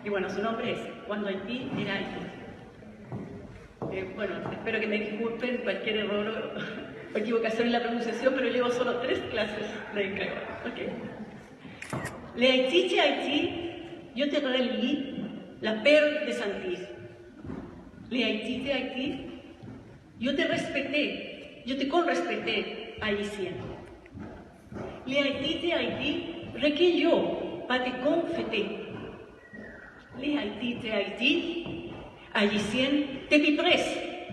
Y bueno, su nombre es Cuando Haití era Haití. Bueno, espero que me disculpen cualquier error o equivocación en la pronunciación, pero llevo solo 3 clases de creole. ¿Ok? Le Haití de Haití, yo te relis la perle de Santis. Le Haití de Haití, yo te respeté, yo te conrespeté haïtien. Le Haití de Haití, requilló, pas te confété. Les Haïti de Haïti, haïtienne, te pipres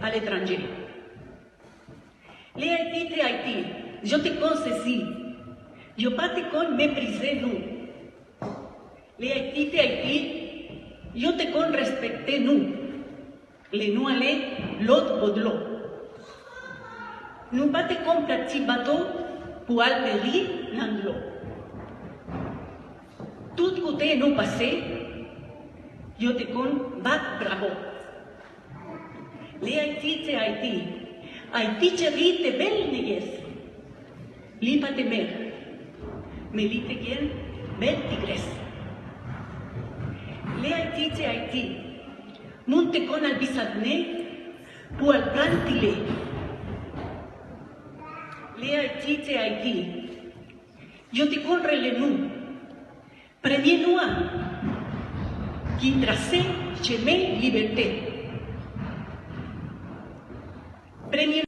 à l'étranger. Les Haïti de Haïti, je te concédis, je pas te con mépriser nous. Les Haïti de Haïti, je te con respecter nous. Les nous aller l'autre au de l'eau. Nous pas te con petit bateau pour alpérir l'anglais. Tout côté nous passé, yo te con bat bravo. Les Haïti de Haïti, Haïti chéri te belle négues. Li pas te mer, mais li te guien belle tigresse. Les Haïti de Haïti, monte con al bisadné pour al plantile. Les Haïti de Haïti, yo te con relenou, premier noir, qui tracé chemin liberté. Premier